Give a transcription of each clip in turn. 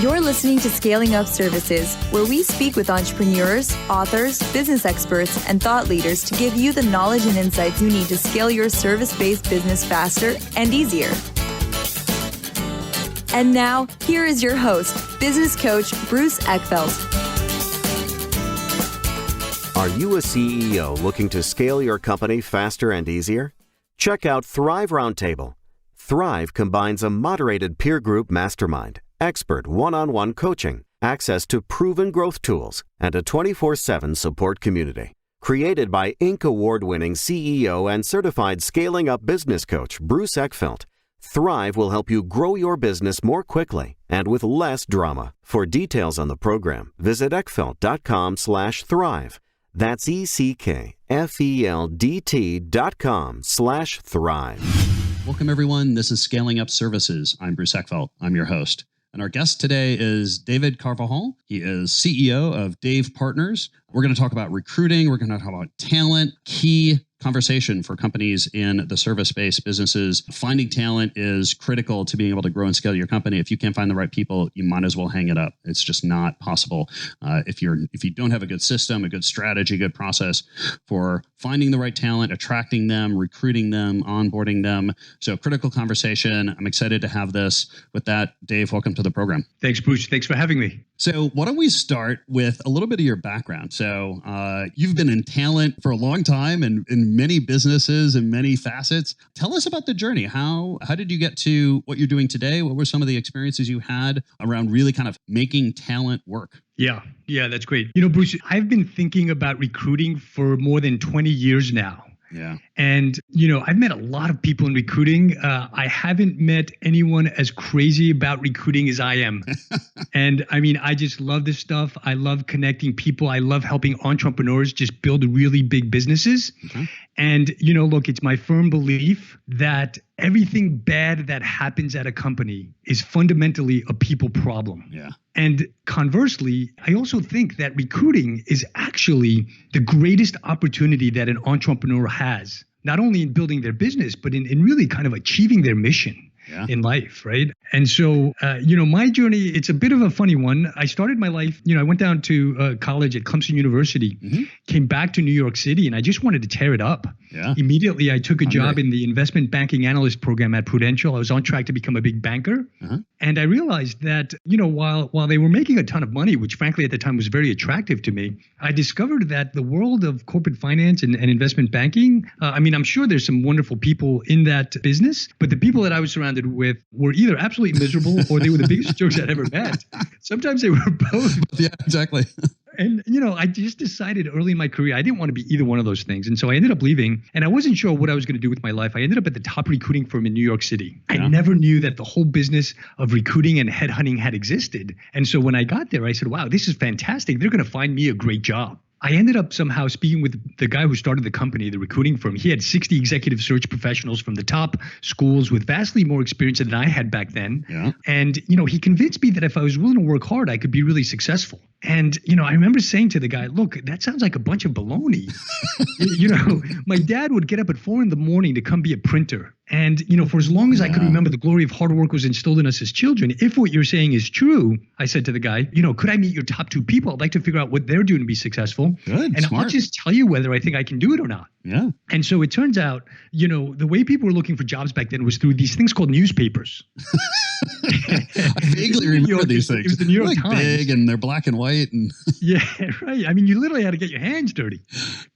You're listening to Scaling Up Services, where we speak with entrepreneurs, authors, business experts, and thought leaders to give you the knowledge and insights you need to scale your service-based business faster and easier. And now, here is your host, business coach Bruce Eckfeldt. Are you a CEO looking to scale your company faster and easier? Check out Thrive Roundtable. Thrive combines a moderated peer group mastermind, expert one-on-one coaching, access to proven growth tools, and a 24/7 support community. Created by Inc. award-winning CEO and certified scaling up business coach Bruce Eckfeldt, Thrive will help you grow your business more quickly and with less drama. For details on the program, visit eckfeldt.com/thrive. That's ECKFELDT.com/thrive. Welcome, everyone. This is Scaling Up Services. I'm Bruce Eckfeldt. I'm your host. And our guest today is David Carvajal. He is CEO of Dave Partners. We're going to talk about recruiting. We're going to talk about talent, key conversation for companies in the service-based businesses. Finding talent is critical to being able to grow and scale your company. If you can't find the right people, you might as well hang it up. It's just not possible. If you don't have a good system, a good strategy, good process for finding the right talent, attracting them, recruiting them, onboarding them. So critical conversation. I'm excited to have this. With that, Dave, welcome to the program. Thanks, Bruce. Thanks for having me. So why don't we start with a little bit of your background? So you've been in talent for a long time and in many businesses and many facets. Tell us about the journey. How did you get to what you're doing today? What were some of the experiences you had around really kind of making talent work? Yeah, that's great. Bruce, I've been thinking about recruiting for more than 20 years now. Yeah. And, I've met a lot of people in recruiting. I haven't met anyone as crazy about recruiting as I am. And I just love this stuff. I love connecting people. I love helping entrepreneurs just build really big businesses. Mm-hmm. And, look, it's my firm belief that everything bad that happens at a company is fundamentally a people problem. Yeah. And conversely, I also think that recruiting is actually the greatest opportunity that an entrepreneur has, not only in building their business, but in really kind of achieving their mission. Yeah. In life, right? And so, my journey, it's a bit of a funny one. I started my life, I went down to college at Clemson University, mm-hmm. came back to New York City, and I just wanted to tear it up. Yeah. Immediately, I took a job in the investment banking analyst program at Prudential. I was on track to become a big banker. Uh-huh. And I realized that, while they were making a ton of money, which frankly at the time was very attractive to me, I discovered that the world of corporate finance and investment banking, I'm sure there's some wonderful people in that business, but the people that I was surrounded with were either absolutely miserable or they were the biggest jerks I'd ever met. Sometimes they were both. Yeah, exactly. And, I just decided early in my career, I didn't want to be either one of those things. And so I ended up leaving and I wasn't sure what I was going to do with my life. I ended up at the top recruiting firm in New York City. Yeah. I never knew that the whole business of recruiting and headhunting had existed. And so when I got there, I said, wow, this is fantastic. They're going to find me a great job. I ended up somehow speaking with the guy who started the company, the recruiting firm. He had 60 executive search professionals from the top schools with vastly more experience than I had back then. Yeah. And, he convinced me that if I was willing to work hard, I could be really successful. And, I remember saying to the guy, look, that sounds like a bunch of baloney. My dad would get up at 4 a.m. to come be a printer. And, for as long as I could remember, the glory of hard work was instilled in us as children. If what you're saying is true, I said to the guy, could I meet your top 2 people? I'd like to figure out what they're doing to be successful. Good, and smart. I'll just tell you whether I think I can do it or not. Yeah. And so it turns out, the way people were looking for jobs back then was through these things called newspapers. I vaguely remember these things. It was the New York Times. Big and they're black and white. And yeah, right. You literally had to get your hands dirty.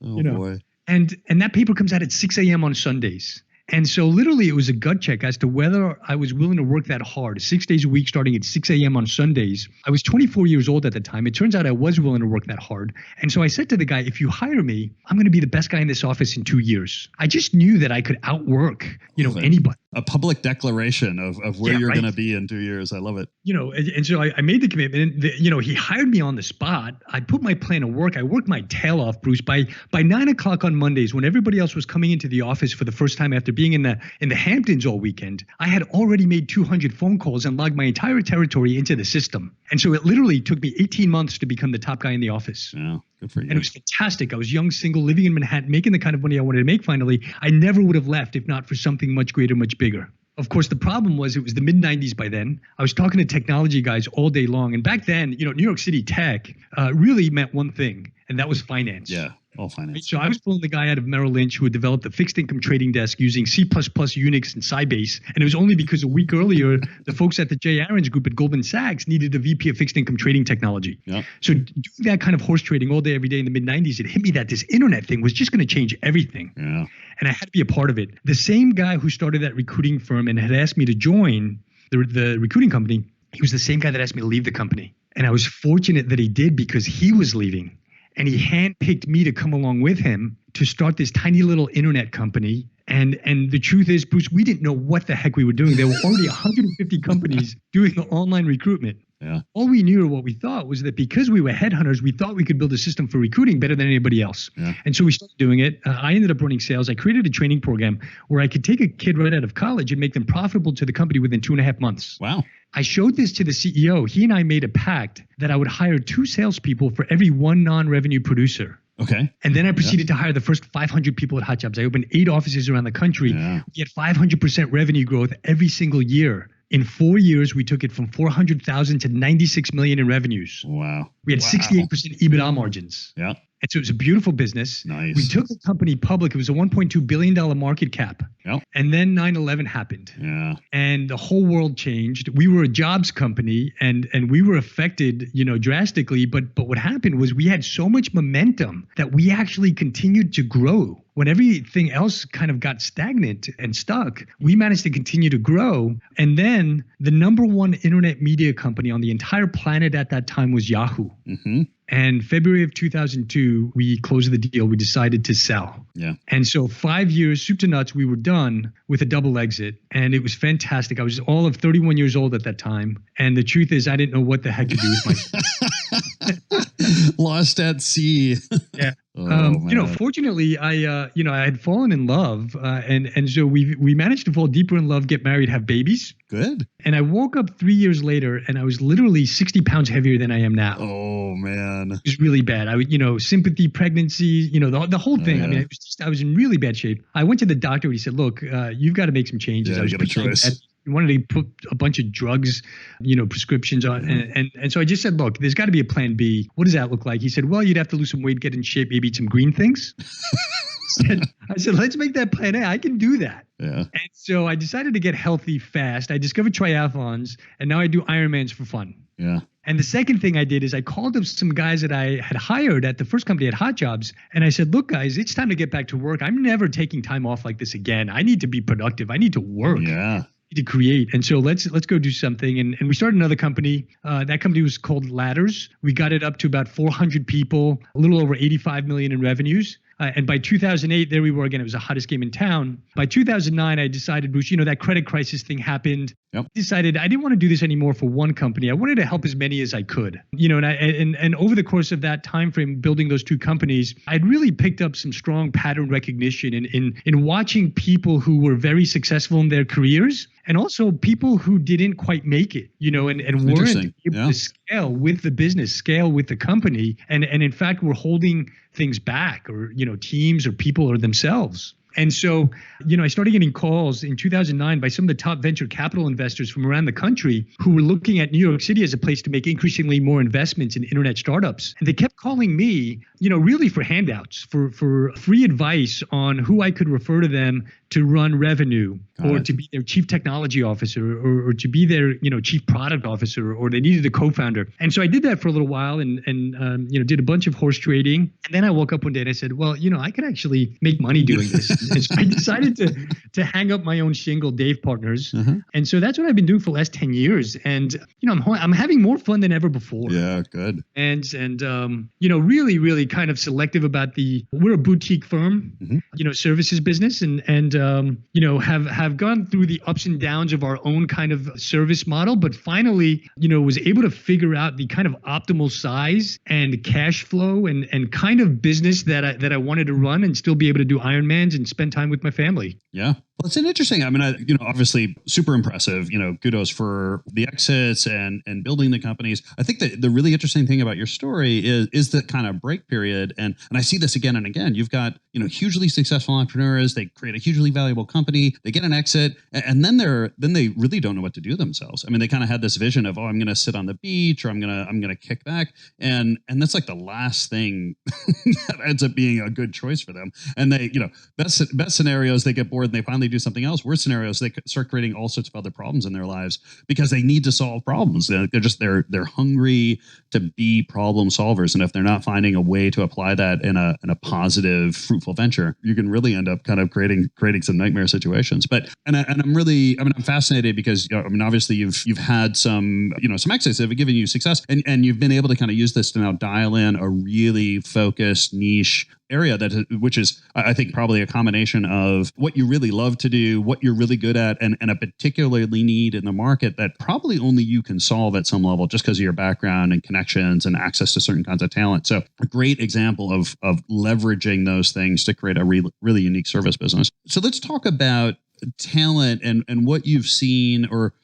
Oh, boy. And that paper comes out at 6 a.m. on Sundays. And so literally it was a gut check as to whether I was willing to work that hard, 6 days a week, starting at 6 a.m. on Sundays. I was 24 years old at the time. It turns out I was willing to work that hard. And so I said to the guy, if you hire me, I'm going to be the best guy in this office in 2 years. I just knew that I could outwork, anybody. A public declaration of where you're going to be in 2 years. I love it. And so I made the commitment. And he hired me on the spot. I put my plan of work. I worked my tail off, Bruce. By 9 o'clock on Mondays, when everybody else was coming into the office for the first time after being in the Hamptons all weekend, I had already made 200 phone calls and logged my entire territory into the system. And so it literally took me 18 months to become the top guy in the office. Yeah. Good for you. And it was fantastic. I was young, single, living in Manhattan, making the kind of money I wanted to make finally. I never would have left if not for something much greater, much bigger. Of course, the problem was it was the mid 90s by then. I was talking to technology guys all day long. And back then, New York City tech really meant one thing, and that was finance. Yeah. All finance. So I was pulling the guy out of Merrill Lynch who had developed a fixed income trading desk using C++, Unix, and Sybase. And it was only because a week earlier, the folks at the Jay Aarons Group at Goldman Sachs needed a VP of fixed income trading technology. Yep. So doing that kind of horse trading all day, every day in the mid 90s, it hit me that this internet thing was just going to change everything. Yeah. And I had to be a part of it. The same guy who started that recruiting firm and had asked me to join the recruiting company, he was the same guy that asked me to leave the company. And I was fortunate that he did because he was leaving. And he handpicked me to come along with him to start this tiny little internet company. And the truth is, Bruce, we didn't know what the heck we were doing. There were already 150 companies doing the online recruitment. Yeah. All we knew or what we thought was that because we were headhunters, we thought we could build a system for recruiting better than anybody else. Yeah. And so we started doing it. I ended up running sales. I created a training program where I could take a kid right out of college and make them profitable to the company within 2.5 months. Wow. I showed this to the CEO. He and I made a pact that I would hire 2 salespeople for every 1 non-revenue producer. Okay. And then I proceeded to hire the first 500 people at Hot Jobs. I opened 8 offices around the country. Yeah. We had 500% revenue growth every single year. In 4 years, we took it from 400,000 to 96 million in revenues. Wow. We had 68% EBITDA margins. Yeah. And so it was a beautiful business. Nice. We took the company public. It was a $1.2 billion market cap. Yep. And then 9/11 happened. Yeah. And the whole world changed. We were a jobs company and we were affected, drastically. But what happened was we had so much momentum that we actually continued to grow. When everything else kind of got stagnant and stuck, we managed to continue to grow. And then the number one internet media company on the entire planet at that time was Yahoo. Mm-hmm. And February of 2002, we closed the deal. We decided to sell. Yeah. And so 5 years, soup to nuts, we were done with a double exit. And it was fantastic. I was all of 31 years old at that time. And the truth is, I didn't know what the heck to do with myself. Lost at sea. Yeah. Fortunately, I had fallen in love, and so we managed to fall deeper in love, get married, have babies. Good. And I woke up 3 years later, and I was literally 60 pounds heavier than I am now. Oh man, it was really bad. Sympathy, pregnancy, the whole thing. Yeah. I mean, I was in really bad shape. I went to the doctor. He said, "Look, you've got to make some changes." Yeah, I was you got a choice. He wanted to put a bunch of drugs, prescriptions on. And so I just said, look, there's got to be a plan B. What does that look like? He said, well, you'd have to lose some weight, get in shape, maybe eat some green things. I said, let's make that plan A. I can do that. Yeah. And so I decided to get healthy fast. I discovered triathlons, and now I do Ironmans for fun. Yeah. And the second thing I did is I called up some guys that I had hired at the first company at Hot Jobs. And I said, look, guys, it's time to get back to work. I'm never taking time off like this again. I need to be productive. I need to work. Yeah. To create. And so let's go do something. And we started another company. That company was called Ladders. We got it up to about 400 people, a little over 85 million in revenues. And by 2008, there we were again. It was the hottest game in town. By 2009, I decided, Bruce, that credit crisis thing happened. Yep. Decided I didn't want to do this anymore for one company. I wanted to help as many as I could. And over the course of that time frame, building those 2 companies, I'd really picked up some strong pattern recognition in watching people who were very successful in their careers, and also people who didn't quite make it, and weren't able to scale with the business, scale with the company, and in fact were holding things back, or teams or people or themselves. And so, I started getting calls in 2009 by some of the top venture capital investors from around the country who were looking at New York City as a place to make increasingly more investments in internet startups. And they kept calling me, really for handouts, for free advice on who I could refer to them to run revenue, or to be their chief technology officer, or to be their, chief product officer, or they needed a co-founder. And so I did that for a little while and did a bunch of horse trading. And then I woke up one day and I said, well, I could actually make money doing this. And so I decided to hang up my own shingle, Dave Partners. Uh-huh. And so that's what I've been doing for the last 10 years. And, I'm having more fun than ever before. Yeah, good. And really, really kind of selective about we're a boutique firm, mm-hmm. Services business, and have gone through the ups and downs of our own kind of service model, but finally, was able to figure out the kind of optimal size and cash flow and kind of business that I wanted to run and still be able to do Ironmans and spend time with my family. Yeah. Well, it's an interesting, obviously super impressive, kudos for the exits and building the companies. I think that the really interesting thing about your story is the kind of break period. And I see this again and again. You've got, hugely successful entrepreneurs. They create a hugely valuable company. They get an exit, and then they really don't know what to do themselves. I mean, they kind of had this vision of, I'm going to sit on the beach, or I'm going to kick back, and that's like the last thing that ends up being a good choice for them. And they, best scenarios, they get bored and they finally do something else. Worst scenarios, they start creating all sorts of other problems in their lives because they need to solve problems. They're hungry to be problem solvers, and if they're not finding a way to apply that in a positive, fruitful venture, you can really end up kind of creating some nightmare situations. But I'm fascinated because obviously you've had some exits that have given you success, and you've been able to kind of use this to now dial in a really focused niche area which is, I think, probably a combination of what you really love to do, what you're really good at, and a particularly need in the market that probably only you can solve at some level just because of your background and connections and access to certain kinds of talent. So a great example of leveraging those things to create a really unique service business. So let's talk about talent and what you've seen, or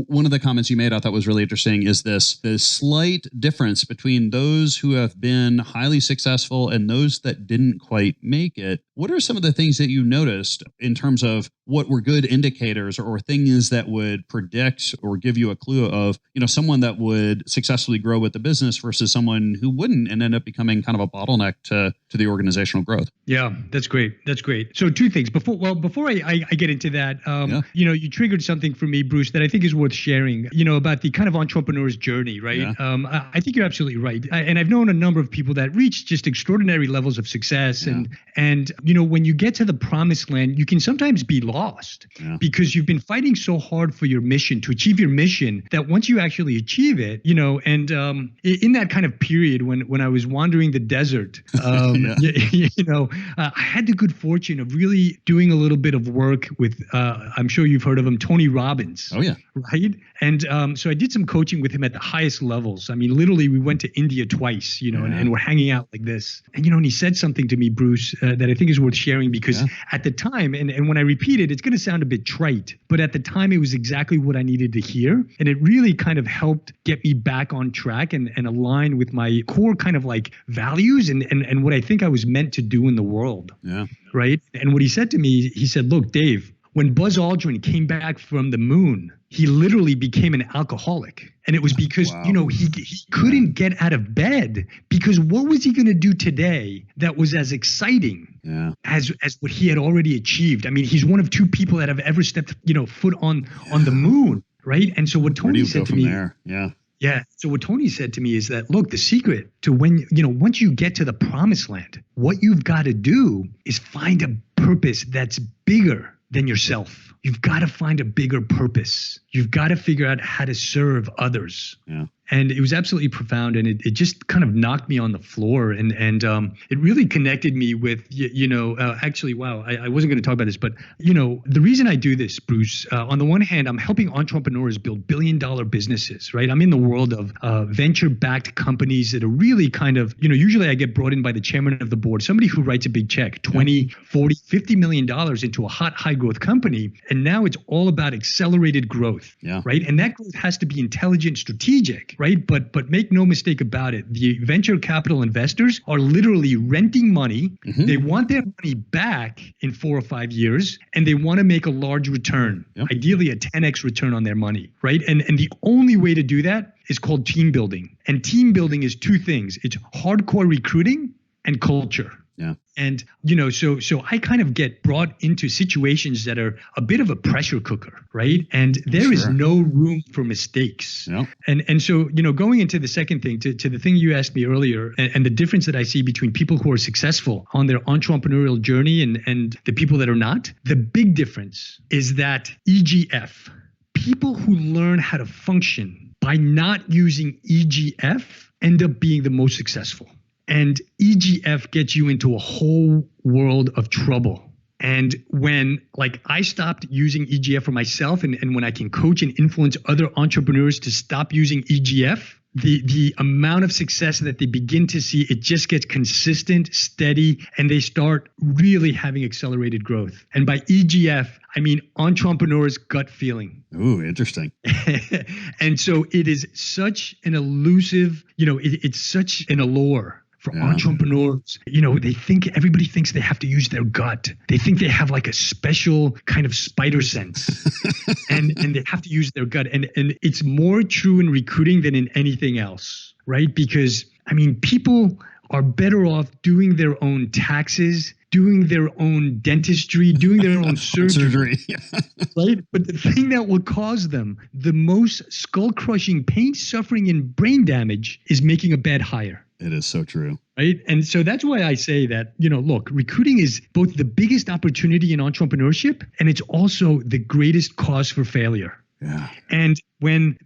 one of the comments you made I thought was really interesting is this slight difference between those who have been highly successful and those that didn't quite make it. What are some of the things that you noticed in terms of what were good indicators or things that would predict or give you a clue of, someone that would successfully grow with the business versus someone who wouldn't and end up becoming kind of a bottleneck to the organizational growth? Yeah, that's great. So two things. Before I get into that, you triggered something for me, Bruce, that I think is worth sharing, about the kind of entrepreneur's journey, right? Yeah. I think you're absolutely right. And I've known a number of people that reach just extraordinary levels of success. Yeah. And when you get to the promised land, you can sometimes be lost because you've been fighting so hard for your mission, to achieve your mission, that once you actually achieve it, and in that kind of period when I was wandering the desert, I had the good fortune of really doing a little bit of work with, I'm sure you've heard of him, Tony Robbins. Oh, yeah. Right. And so I did some coaching with him at the highest levels. I mean, literally, we went to India twice, and we're hanging out like this. And, and he said something to me, Bruce, that I think is worth sharing because at the time, and when I repeat it, it's going to sound a bit trite, but at the time, it was exactly what I needed to hear. And it really kind of helped get me back on track and align with my core kind of like values and what I think I was meant to do in the world. Yeah. Right. And what he said to me, he said, look, Dave, when Buzz Aldrin came back from the moon, he literally became an alcoholic. And it was because, he couldn't get out of bed because what was he going to do today that was as exciting as what he had already achieved? I mean, he's one of two people that have ever stepped, foot on the moon. Right. And so what Tony said to me. Yeah. So what Tony said to me is that, look, the secret to when, once you get to the promised land, what you've got to do is find a purpose that's bigger than yourself. You've got to find a bigger purpose. You've got to figure out how to serve others. Yeah. And it was absolutely profound. And it just kind of knocked me on the floor. And it really connected me with, actually, wow, I wasn't going to talk about this, but, the reason I do this, Bruce, on the one hand, I'm helping entrepreneurs build billion-dollar businesses, right? I'm in the world of venture-backed companies that are really kind of, usually I get brought in by the chairman of the board, somebody who writes a big check, 20, 40, $50 million into a hot, high-growth company. And now it's all about accelerated growth, right? And that growth has to be intelligent, strategic, right? But make no mistake about it. The venture capital investors are literally renting money. Mm-hmm. They want their money back in 4 or 5 years, and they want to make a large return, ideally a 10x return on their money, right? And the only way to do that is called team building. And team building is two things. It's hardcore recruiting and culture. Yeah. And, so I kind of get brought into situations that are a bit of a pressure cooker, right? And there is no room for mistakes. Yep. And so, going into the second thing, to the thing you asked me earlier, and the difference that I see between people who are successful on their entrepreneurial journey and the people that are not, the big difference is that EGF, people who learn how to function by not using EGF end up being the most successful. And EGF gets you into a whole world of trouble. And when I stopped using EGF for myself and when I can coach and influence other entrepreneurs to stop using EGF, the amount of success that they begin to see, it just gets consistent, steady, and they start really having accelerated growth. And by EGF, I mean entrepreneur's gut feeling. Ooh, interesting. And so it is such an elusive, it's such an allure for entrepreneurs. Everybody thinks they have to use their gut. They think they have like a special kind of spider sense and they have to use their gut. And it's more true in recruiting than in anything else, right? Because people are better off doing their own taxes, doing their own dentistry, doing their own surgery. Right? But the thing that will cause them the most skull-crushing pain, suffering, and brain damage is making a bad hire. It is so true. Right. And so that's why I say that, look, recruiting is both the biggest opportunity in entrepreneurship and it's also the greatest cause for failure. Yeah. And when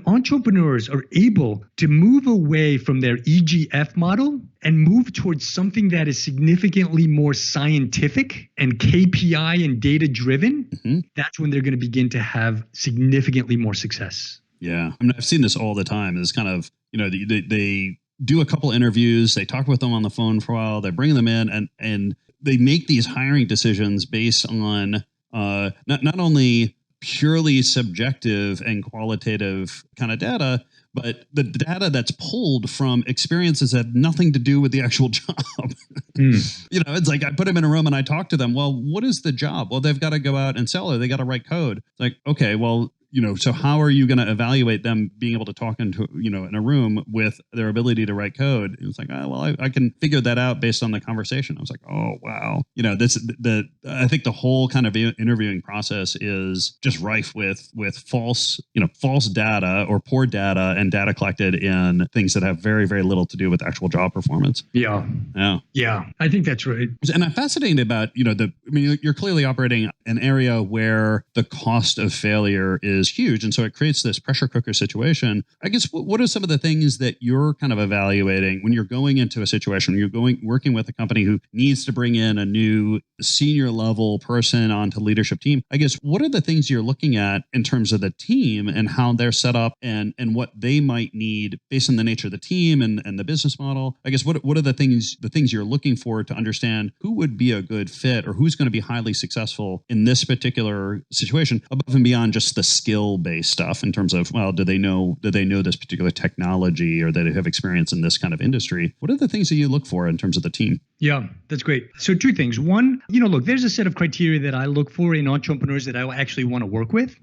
entrepreneurs are able to move away from their EGF model and move towards something that is significantly more scientific and KPI and data driven, that's when they're going to begin to have significantly more success. Yeah. I've seen this all the time. It's kind of, they do a couple interviews, they talk with them on the phone for a while, they bring them in and they make these hiring decisions based on not only purely subjective and qualitative kind of data, but the data that's pulled from experiences that have nothing to do with the actual job. It's like I put them in a room and I talk to them. Well, what is the job? Well, they've got to go out and sell it. They got to write code. It's like, okay, well, so how are you going to evaluate them being able to talk into, in a room with their ability to write code? It's like, I can figure that out based on the conversation. I was like, oh, wow. I think the whole kind of interviewing process is just rife with false data or poor data and data collected in things that have very, very little to do with actual job performance. Yeah. I think that's right. And I'm fascinated about, you're clearly operating an area where the cost of failure is huge. And so it creates this pressure cooker situation. I guess, what are some of the things that you're kind of evaluating when you're going into a situation, working with a company who needs to bring in a new senior level person onto leadership team? I guess, what are the things you're looking at in terms of the team and how they're set up and what they might need based on the nature of the team and the business model? I guess, what are the things you're looking for to understand who would be a good fit or who's going to be highly successful in this particular situation above and beyond just the skill-based stuff in terms of, well, do they know this particular technology or that they have experience in this kind of industry? What are the things that you look for in terms of the team? Yeah, that's great. So two things. One, look, there's a set of criteria that I look for in entrepreneurs that I actually want to work with.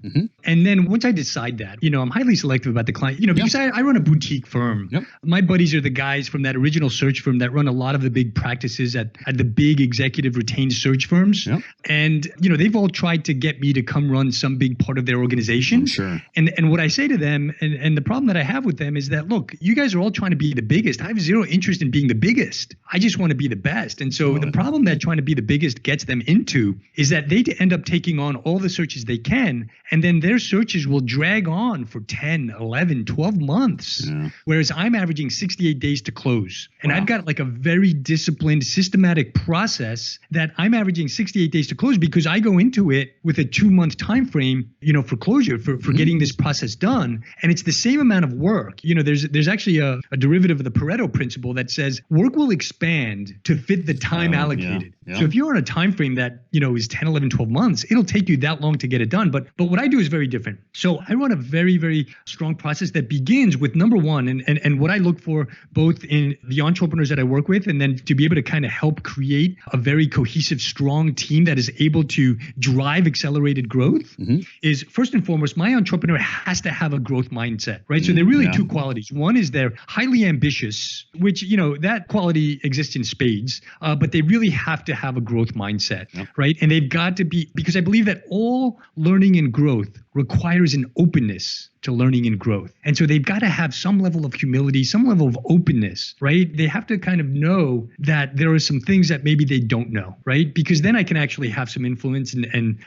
And then once I decide that, I'm highly selective about the client, because I run a boutique firm. My buddies are the guys from that original search firm that run a lot of the big practices at the big executive retained search firms. And, they've all tried to get me to come run some big part of their organization. Sure. And what I say to them, and the problem that I have with them is that, look, you guys are all trying to be the biggest. I have zero interest in being the biggest. I just want to be the best. And so the problem that trying to be the biggest gets them into is that they end up taking on all the searches they can, and then their searches will drag on for 10, 11, 12 months. Whereas I'm averaging 68 days to close. And I've got like a very disciplined, systematic process that I'm averaging 68 days to close because I go into it with a 2-month time frame, for closure, for getting this process done. And it's the same amount of work. There's actually a derivative of the Pareto principle that says work will expand to fit the time allocated. So if you're on a time frame that, is 10, 11, 12 months, it'll take you that long to get it done. But what I do is very different. So I run a very, very strong process that begins with number one, and what I look for both in the entrepreneurs that I work with, and then to be able to kind of help create a very cohesive, strong team that is able to drive accelerated growth is first and foremost, my entrepreneur has to have a growth mindset, right? So there are really two qualities. One is they're highly ambitious, which, that quality exists in spades, but they really have to have a growth mindset, right? And they've got to be, because I believe that all learning and growth requires an openness to learning and growth. And so they've got to have some level of humility, some level of openness, right? They have to kind of know that there are some things that maybe they don't know, right? Because then I can actually have some influence and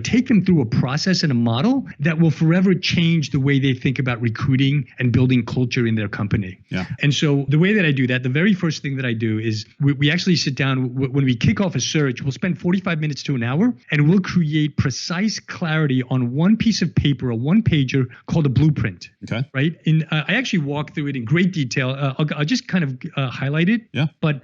take them through a process and a model that will forever change the way they think about recruiting and building culture in their company. And so the way that I do that, the very first thing that I do is we actually sit down when we kick off a search, we'll spend 45 minutes to an hour and we'll create precise clarity on one piece piece of paper, a one-pager called a blueprint. Okay. Right. And I actually walk through it in great detail. I'll just kind of highlight it. Yeah. But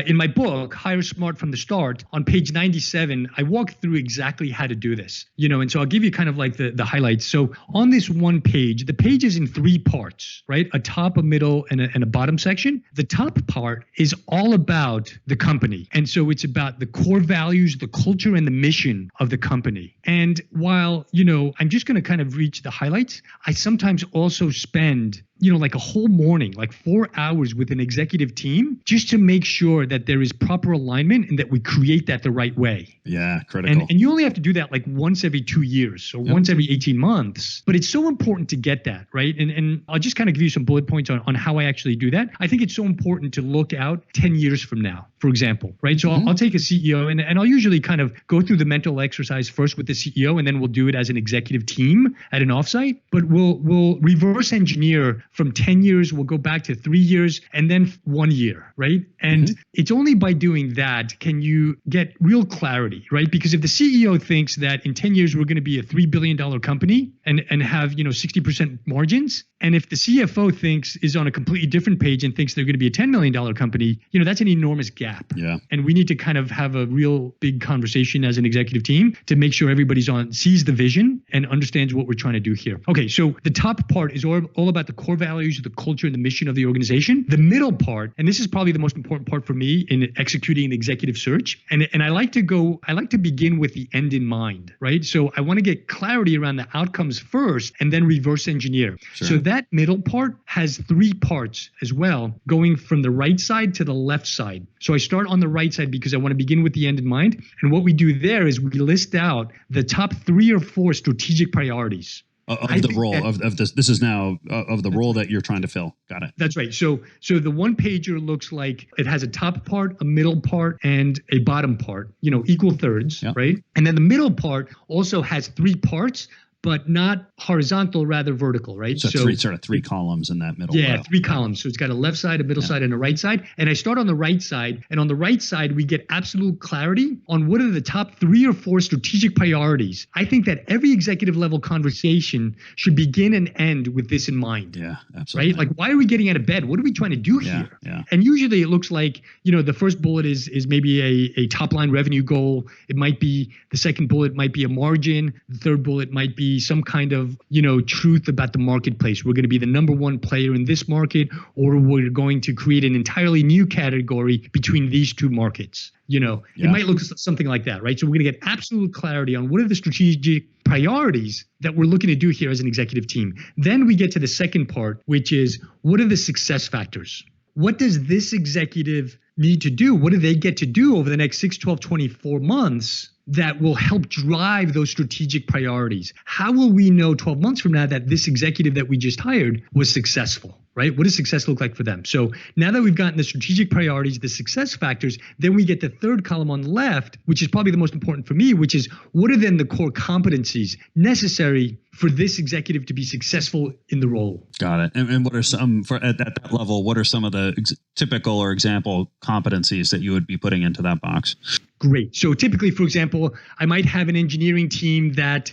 in my book, Hire Smart from the Start, on page 97, I walk through exactly how to do this. And so I'll give you kind of like the highlights. So on this one page, the page is in three parts, right? A top, a middle, and a bottom section. The top part is all about the company. And so it's about the core values, the culture, and the mission of the company. And while, I'm just going to kind of reach the highlights, I sometimes also spend like a whole morning, like 4 hours with an executive team, just to make sure that there is proper alignment and that we create that the right way. Yeah, critical. And you only have to do that like once every 2 years or once every 18 months. But it's so important to get that, right? And I'll just kind of give you some bullet points on how I actually do that. I think it's so important to look out 10 years from now, for example, right? So I'll take a CEO and I'll usually kind of go through the mental exercise first with the CEO, and then we'll do it as an executive team at an offsite. But we'll reverse engineer from 10 years, we'll go back to 3 years, and then 1 year, right? And it's only by doing that can you get real clarity, right? Because if the CEO thinks that in 10 years we're going to be a $3 billion company and have 60% margins, and if the CFO is on a completely different page and thinks they're going to be a $10 million company, that's an enormous gap. Yeah. And we need to kind of have a real big conversation as an executive team to make sure everybody's sees the vision and understands what we're trying to do here. Okay, so the top part is all about the core values, the culture, and the mission of the organization. The middle part, and this is probably the most important part for me in executing an executive search, and I like to begin with the end in mind, right? So I want to get clarity around the outcomes first and then reverse engineer. Sure. So that middle part has three parts as well, going from the right side to the left side. So I start on the right side because I want to begin with the end in mind. And what we do there is we list out the top 3 or 4 strategic priorities. Of the role of this. This is now of the role that you're trying to fill. Got it. That's right. So the one pager looks like it has a top part, a middle part, and a bottom part, equal thirds, right? And then the middle part also has 3 parts, but not horizontal, rather vertical, right? So three columns in that middle row. 3 columns. So it's got a left side, a middle side, and a right side. And I start on the right side. And on the right side, we get absolute clarity on what are the top 3 or 4 strategic priorities. I think that every executive level conversation should begin and end with this in mind. Yeah, absolutely. Right? Like, why are we getting out of bed? What are we trying to do here? Yeah. And usually it looks like, the first bullet is maybe a top line revenue goal. It might be, the second bullet might be a margin. The third bullet might be some kind of, truth about the marketplace. We're going to be the number 1 player in this market, or we're going to create an entirely new category between these 2 markets. It might look something like that, right? So we're going to get absolute clarity on what are the strategic priorities that we're looking to do here as an executive team. Then we get to the second part, which is what are the success factors? What does this executive need to do? What do they get to do over the next 6, 12, 24 months that will help drive those strategic priorities? How will we know 12 months from now that this executive that we just hired was successful, right? What does success look like for them? So now that we've gotten the strategic priorities, the success factors, then we get the third column on the left, which is probably the most important for me, which is what are then the core competencies necessary for this executive to be successful in the role? Got it. And what are some, at that level, what are some of the typical or example competencies that you would be putting into that box? Great. So typically, for example, I might have an engineering team that,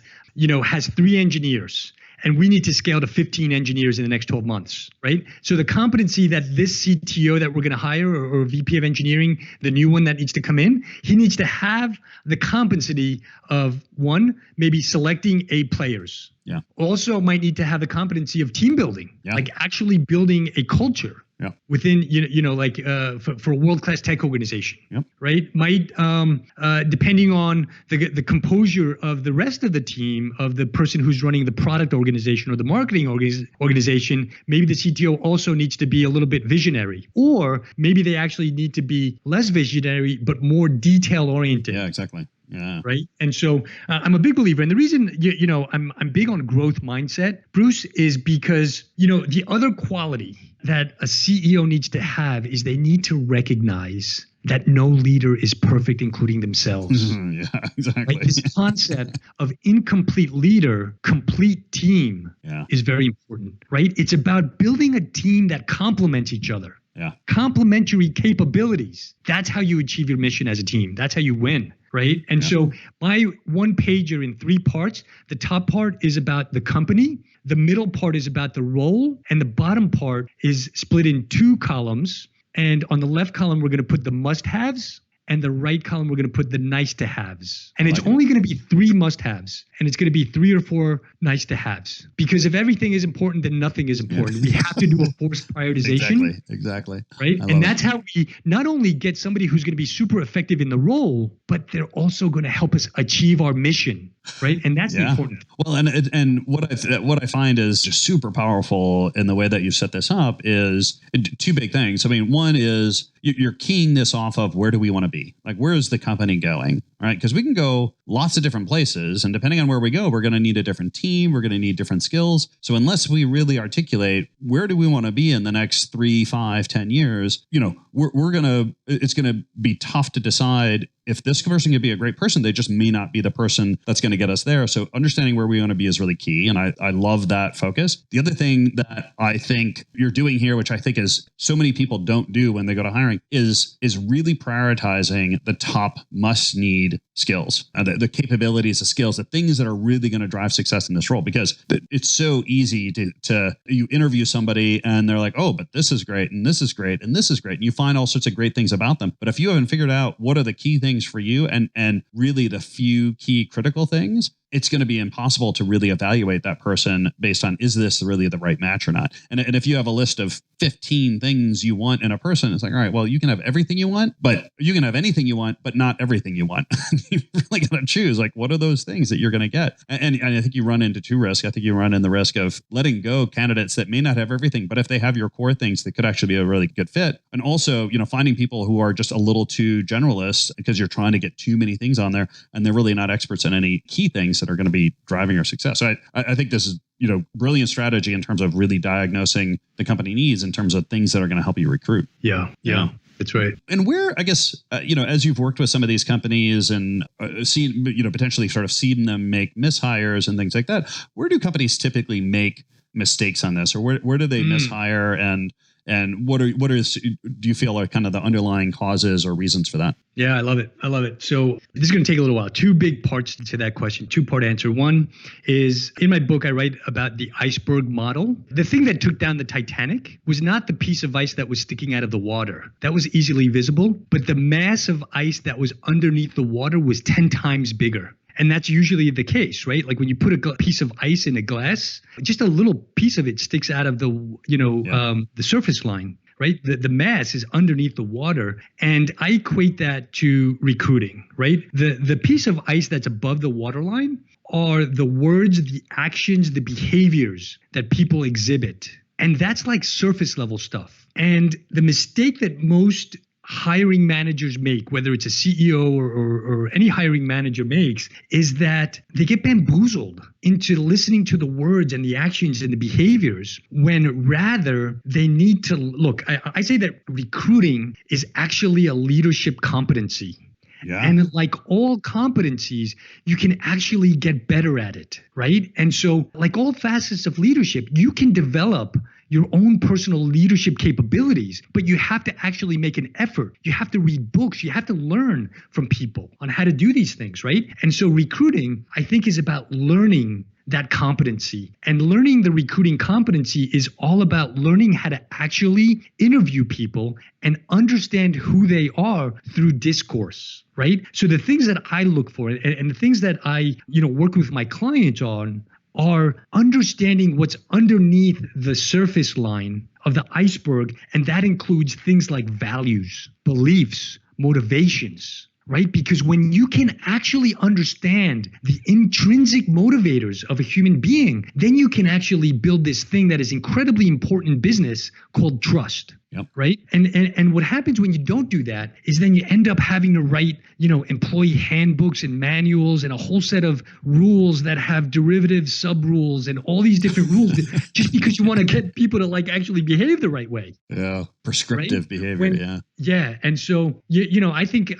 has 3 engineers, and we need to scale to 15 engineers in the next 12 months, right? So the competency that this CTO that we're going to hire or VP of engineering, the new one that needs to come in, he needs to have the competency of 1, maybe selecting A players. Yeah. Also might need to have the competency of team building, like actually building a culture. Yeah. Within, for a world-class tech organization, right? Might, depending on the composure of the rest of the team, of the person who's running the product organization or the marketing organization, maybe the CTO also needs to be a little bit visionary, or maybe they actually need to be less visionary, but more detail-oriented. Yeah, exactly. Yeah. Right. And so I'm a big believer. And the reason, I'm big on growth mindset, Bruce, is because, the other quality that a CEO needs to have is they need to recognize that no leader is perfect, including themselves. Yeah, exactly. Right? This concept of incomplete leader, complete team is very important, right? It's about building a team that complements each other. Yeah. Complementary capabilities. That's how you achieve your mission as a team. That's how you win. right? And so my one pager in 3 parts, the top part is about the company, the middle part is about the role, and the bottom part is split in 2 columns. And on the left column, we're going to put the must-haves, and the right column, we're going to put the nice-to-haves. And it's only going to be 3 must-haves, and it's going to be 3 or 4 nice-to-haves. Because if everything is important, then nothing is important. We have to do a forced prioritization. Exactly. Right? And that's how we not only get somebody who's going to be super effective in the role, but they're also going to help us achieve our mission. Right. And that's the important. Well, and what I find is just super powerful in the way that you set this up is 2 big things. I mean, one is you're keying this off of where do we want to be? Like, where is the company going? Right? Because we can go lots of different places, and depending on where we go, we're going to need a different team. We're going to need different skills. So unless we really articulate where do we want to be in the next 3, 5, 10 years, it's going to be tough to decide if this person could be a great person. They just may not be the person that's going to get us there. So understanding where we want to be is really key. And I love that focus. The other thing that I think you're doing here, which I think is so many people don't do when they go to hiring, is really prioritizing the top must-need skills, the capabilities, the skills, the things that are really going to drive success in this role. Because it's so easy to you interview somebody and they're like, oh, but this is great, and this is great, and this is great. And you find all sorts of great things about them. But if you haven't figured out what are the key things for you and really the few key critical things, it's going to be impossible to really evaluate that person based on, is this really the right match or not? And if you have a list of 15 things you want in a person, it's like, all right, well, you can have everything you want, but you can have anything you want, but not everything you want. You really got to choose, like, what are those things that you're going to get? And I think you run into 2 risks. I think you run in the risk of letting go candidates that may not have everything, but if they have your core things, that could actually be a really good fit. And also, finding people who are just a little too generalists because you're trying to get too many things on there and they're really not experts in any key things that are going to be driving your success. So I think this is, brilliant strategy in terms of really diagnosing the company needs in terms of things that are going to help you recruit. Yeah. That's right. And where, I guess, as you've worked with some of these companies and seen, potentially sort of seen them make mishires and things like that, where do companies typically make mistakes on this, or where do they mishire, and what do you feel are kind of the underlying causes or reasons for that? Yeah, I love it. So this is going to take a little while. 2 big parts to that question, 2-part answer. One is, in my book, I write about the iceberg model. The thing that took down the Titanic was not the piece of ice that was sticking out of the water. That was easily visible, but the mass of ice that was underneath the water was 10 times bigger. And that's usually the case, right? Like when you put a piece of ice in a glass, just a little piece of it sticks out of the surface line, right? The mass is underneath the water. And I equate that to recruiting, right? The piece of ice that's above the waterline are the words, the actions, the behaviors that people exhibit. And that's like surface level stuff. And the mistake that most hiring managers make, whether it's a CEO or any hiring manager makes, is that they get bamboozled into listening to the words and the actions and the behaviors, when rather they need to look. I say that recruiting is actually a leadership competency. Yeah. And like all competencies, you can actually get better at it, right? And so like all facets of leadership, you can develop your own personal leadership capabilities, but you have to actually make an effort. You have to read books. You have to learn from people on how to do these things, right? And so recruiting, I think, is about learning that competency. And learning the recruiting competency is all about learning how to actually interview people and understand who they are through discourse, right? So the things that I look for and the things that I, work with my clients on are understanding what's underneath the surface line of the iceberg. And that includes things like values, beliefs, motivations, right? Because when you can actually understand the intrinsic motivators of a human being, then you can actually build this thing that is incredibly important in business called trust. Yep. Right. And what happens when you don't do that is then you end up having to write, employee handbooks and manuals and a whole set of rules that have derivative sub rules and all these different rules just because you want to get people to like actually behave the right way. Yeah. Prescriptive behavior. Yeah. And so, I think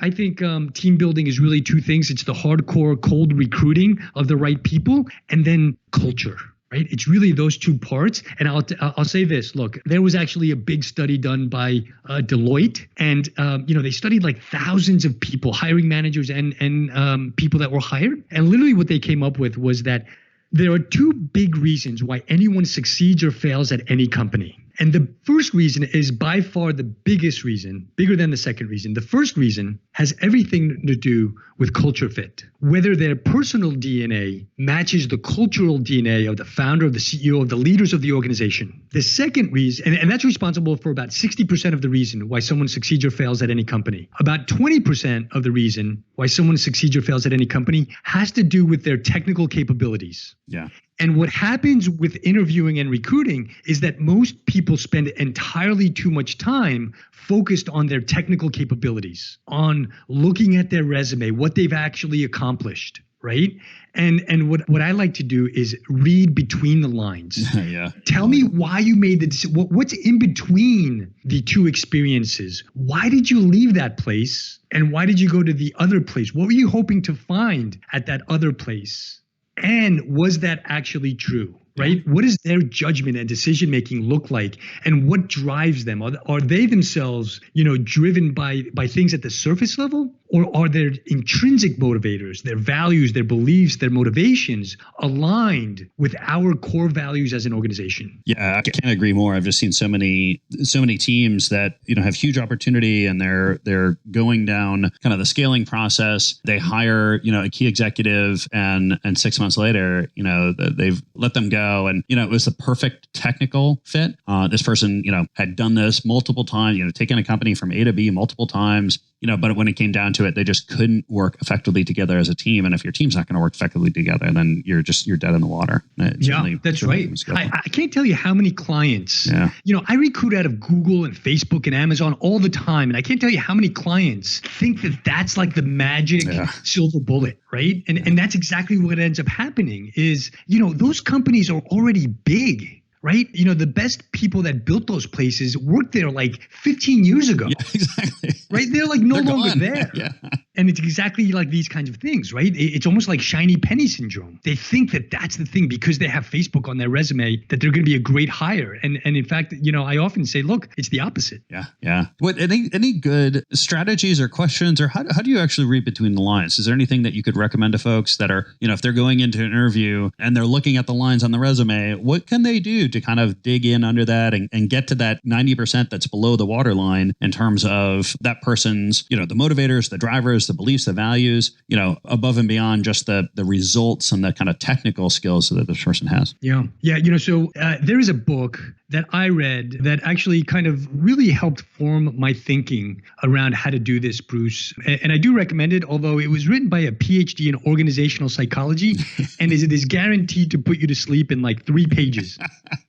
team building is really 2 things. It's the hardcore cold recruiting of the right people, and then culture. right? It's really those two parts. And I'll say this, look, there was actually a big study done by Deloitte, and they studied like thousands of people, hiring managers and people that were hired. And literally what they came up with was that there are two big reasons why anyone succeeds or fails at any company. And the first reason is by far the biggest reason, bigger than the second reason. The first reason has everything to do with culture fit, whether their personal DNA matches the cultural DNA of the founder, of the CEO, of the leaders of the organization. The second reason, and that's responsible for about 60% of the reason why someone succeeds or fails at any company. About 20% of the reason why someone succeeds or fails at any company has to do with their technical capabilities. Yeah. And what happens with interviewing and recruiting is that most people spend entirely too much time focused on their technical capabilities, on looking at their resume, what they've actually accomplished, right? And what I like to do is read between the lines. Yeah. Tell me why you made the decision. What's in between the two experiences? Why did you leave that place? And why did you go to the other place? What were you hoping to find at that other place? And was that actually true, right? What does their judgment and decision-making look like? And what drives them? Are they themselves, driven by things at the surface level? Or are their intrinsic motivators, their values, their beliefs, their motivations aligned with our core values as an organization? Yeah, I can't agree more. I've just seen so many teams that, have huge opportunity, and they're going down kind of the scaling process. They hire, a key executive, and 6 months later, they've let them go. And, it was the perfect technical fit. This person, had done this multiple times, taken a company from A to B multiple times. But when it came down to it, they just couldn't work effectively together as a team. And if your team's not going to work effectively together, then you're dead in the water. That's right. I can't tell you how many clients, I recruit out of Google and Facebook and Amazon all the time. And I can't tell you how many clients think that that's like the magic silver bullet, right? And that's exactly what ends up happening is, those companies are already big. Right? The best people that built those places worked there like 15 years ago. Yeah, exactly. Right? They're like no longer gone. there. Yeah. And it's exactly like these kinds of things, right? It's almost like shiny penny syndrome. They think that that's the thing because they have Facebook on their resume that they're going to be a great hire. And in fact, I often say, look, it's the opposite. Yeah. Yeah. What any good strategies or questions, or how do you actually read between the lines? Is there anything that you could recommend to folks that are, if they're going into an interview and they're looking at the lines on the resume, what can they do to kind of dig in under that and get to that 90% that's below the waterline in terms of that person's, the motivators, the drivers, the beliefs, the values, above and beyond just the results and the kind of technical skills that this person has? Yeah. So there is a book that I read that actually kind of really helped form my thinking around how to do this, Bruce. And I do recommend it, although it was written by a PhD in organizational psychology, and it is guaranteed to put you to sleep in like 3 pages.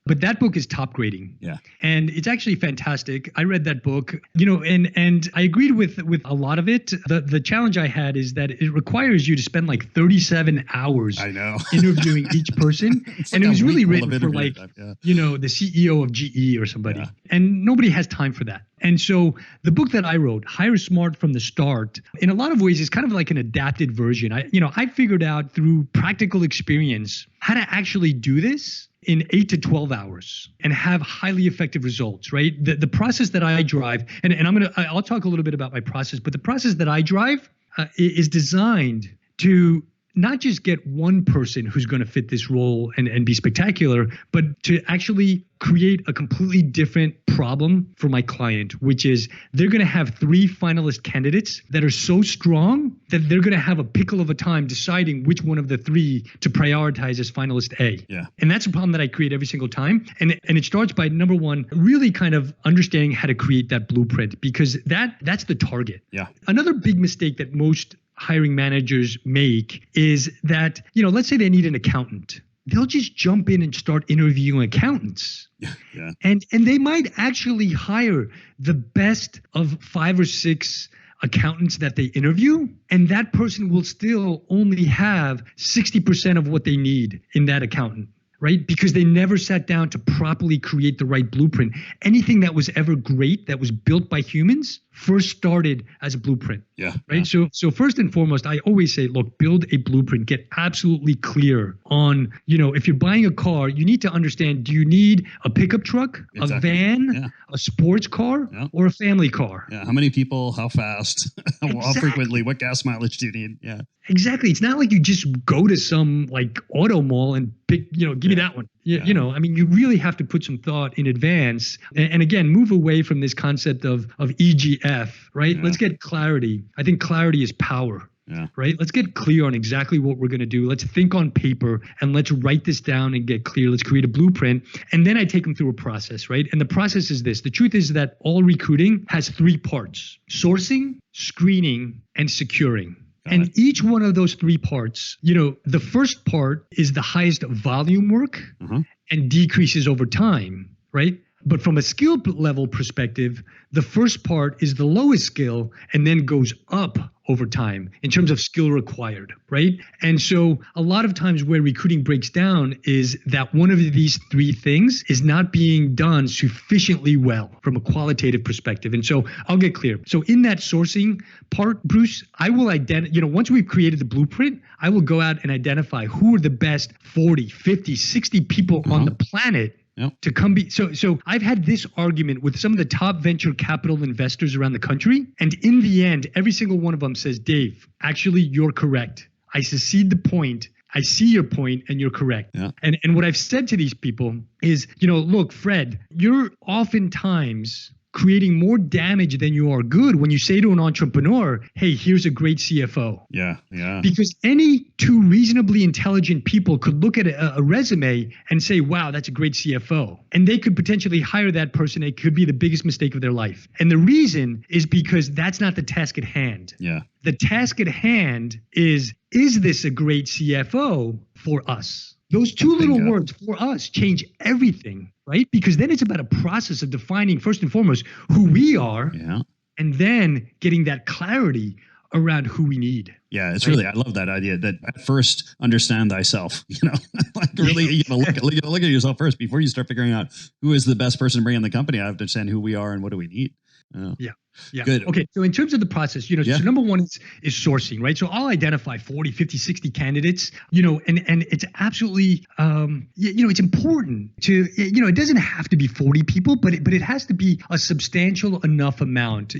But that book is top grading. Yeah. And it's actually fantastic. I read that book, and I agreed with a lot of it. The challenge I had is that it requires you to spend like 37 hours interviewing each person. And it was really written for like, the CEO of GE or somebody. Yeah. And nobody has time for that. And so the book that I wrote, Hire Smart from the Start, in a lot of ways is kind of like an adapted version. I figured out through practical experience how to actually do this in 8 to 12 hours and have highly effective results, right? The process that I drive, and I'll talk a little bit about my process, but the process that I drive is designed to not just get one person who's going to fit this role and be spectacular, but to actually create a completely different problem for my client, which is they're going to have 3 finalist candidates that are so strong that they're going to have a pickle of a time deciding which one of the 3 to prioritize as finalist A. Yeah. And that's a problem that I create every single time. And it starts by, number one, really kind of understanding how to create that blueprint, because that's the target. Yeah. Another big mistake that most hiring managers make is that, let's say they need an accountant. They'll just jump in and start interviewing accountants. Yeah. And they might actually hire the best of 5 or 6 accountants that they interview, and that person will still only have 60% of what they need in that accountant. Right? Because they never sat down to properly create the right blueprint. Anything that was ever great, that was built by humans, first started as a blueprint. Yeah. Right. So first and foremost, I always say, look, build a blueprint, get absolutely clear on, if you're buying a car, you need to understand, do you need a pickup truck, Exactly. a van, a sports car, or a family car? Yeah. How many people, how fast, how frequently, what gas mileage do you need? Yeah. Exactly. It's not like you just go to some like auto mall and pick, give me that one. You really have to put some thought in advance. And again, move away from this concept of EGF, right? Yeah. Let's get clarity. I think clarity is power. Yeah. Right. Let's get clear on exactly what we're going to do. Let's think on paper and let's write this down and get clear. Let's create a blueprint. And then I take them through a process. Right. And the process is this. The truth is that all recruiting has 3 parts: sourcing, screening, and securing. And each one of those 3 parts, the first part is the highest volume work and decreases over time. Right. But from a skill level perspective, the first part is the lowest skill and then goes up over time in terms of skill required, right? And so a lot of times where recruiting breaks down is that one of these 3 things is not being done sufficiently well from a qualitative perspective. And so I'll get clear. So in that sourcing part, Bruce, I will once we've created the blueprint, I will go out and identify who are the best 40, 50, 60 people on the planet to come be. So I've had this argument with some of the top venture capital investors around the country. And in the end, every single one of them says, Dave, actually, you're correct. I secede the point. I see your point and you're correct. Yeah. And what I've said to these people is, look, Fred, you're oftentimes creating more damage than you are good when you say to an entrepreneur, hey, here's a great CFO. Yeah. Because any 2 reasonably intelligent people could look at a resume and say, wow, that's a great CFO. And they could potentially hire that person. It could be the biggest mistake of their life. And the reason is because that's not the task at hand. Yeah. The task at hand is this a great CFO for us? Those 2 little words for us change everything, right? Because then it's about a process of defining first and foremost who we are and then getting that clarity around who we need. Yeah, it's really, I love that idea that at first understand thyself, like really, look at yourself first before you start figuring out who is the best person to bring in the company. I have to understand who we are and what do we need. Yeah. Good. Okay. So in terms of the process, so number one is sourcing, right? So I'll identify 40, 50, 60 candidates, and it's absolutely, it's important to, it doesn't have to be 40 people, but it has to be a substantial enough amount.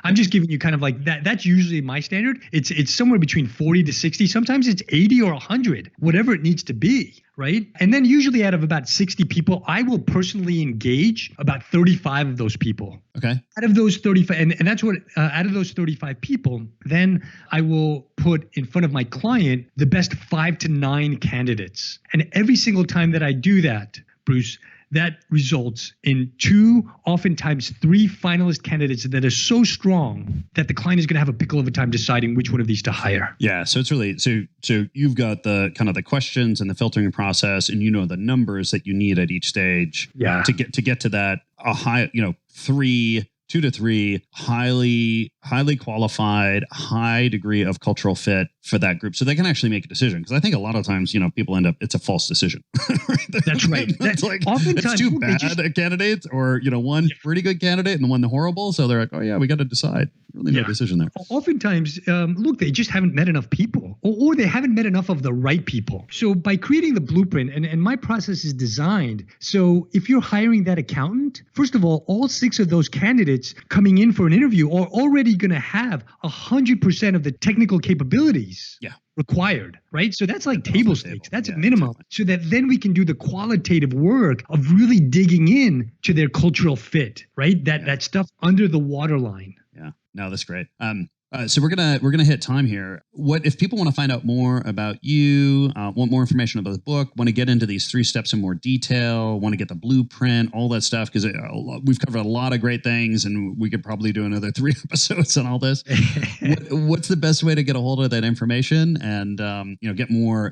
I'm just giving you kind of like that. That's usually my standard. It's somewhere between 40 to 60. Sometimes it's 80 or 100, whatever it needs to be. Right. And then usually out of about 60 people, I will personally engage about 35 of those people. Okay. Out of those 35, and that's what, out of those 35 people, then I will put in front of my client the best 5 to 9 candidates. And every single time that I do that, Bruce, that results in 2, oftentimes 3 finalist candidates that are so strong that the client is going to have a pickle of a time deciding which one of these to hire. Yeah. So it's really, so you've got the kind of the questions and the filtering process, and the numbers that you need at each stage to get to that a high, 2 to 3 highly qualified, high degree of cultural fit for that group, so they can actually make a decision. Because I think a lot of times, people end up, it's a false decision. That's right. It's like it's 2 bad candidates, or one pretty good candidate and 1 horrible. So they're like, oh yeah, we got to decide. Really no decision there. Oftentimes, look, they just haven't met enough people, or they haven't met enough of the right people. So by creating the blueprint, and my process is designed, so if you're hiring that accountant, first of all 6 of those candidates coming in for an interview are already going to have 100% of the technical capabilities required, right? So that's like table stakes. That's a minimum. Exactly. So that then we can do the qualitative work of really digging in to their cultural fit, right? That stuff under the waterline. Yeah. No, that's great. So we're gonna hit time here. What if people want to find out more about you, want more information about the book, want to get into these 3 steps in more detail, want to get the blueprint, all that stuff? Because we've covered a lot of great things, and we could probably do another 3 episodes on all this. What's the best way to get a hold of that information and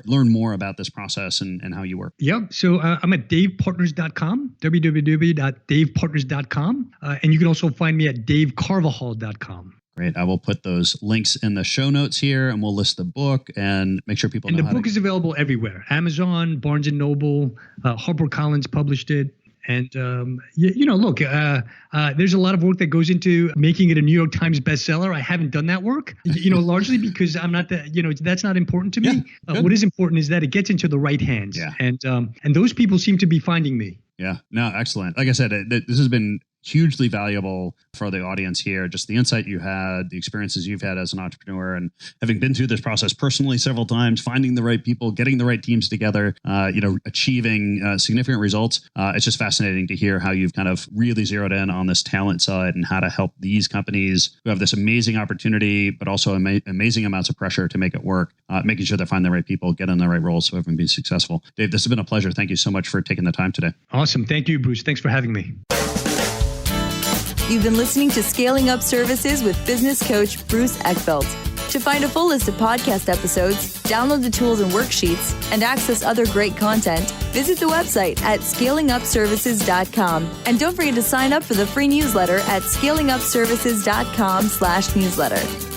learn more about this process and how you work? Yep. So I'm at davepartners.com, www.davepartners.com, and you can also find me at davecarvajal.com. Great. I will put those links in the show notes here, and we'll list the book and make sure people know. And the book is available everywhere. Amazon, Barnes & Noble, HarperCollins published it. And, look, there's a lot of work that goes into making it a New York Times bestseller. I haven't done that work, largely because I'm not that's not important to me. What is important is that it gets into the right hands. Yeah. And those people seem to be finding me. Yeah, no, excellent. Like I said, this has been hugely valuable for the audience here. Just the insight you had, the experiences you've had as an entrepreneur, and having been through this process personally several times, finding the right people, getting the right teams together, achieving significant results. It's just fascinating to hear how you've kind of really zeroed in on this talent side and how to help these companies who have this amazing opportunity, but also amazing amounts of pressure to make it work, making sure they find the right people, get in the right roles so everyone be successful. Dave, this has been a pleasure. Thank you so much for taking the time today. Awesome. Thank you, Bruce. Thanks for having me. You've been listening to Scaling Up Services with business coach Bruce Eckfeldt. To find a full list of podcast episodes, download the tools and worksheets, and access other great content, visit the website at scalingupservices.com. And don't forget to sign up for the free newsletter at scalingupservices.com/newsletter.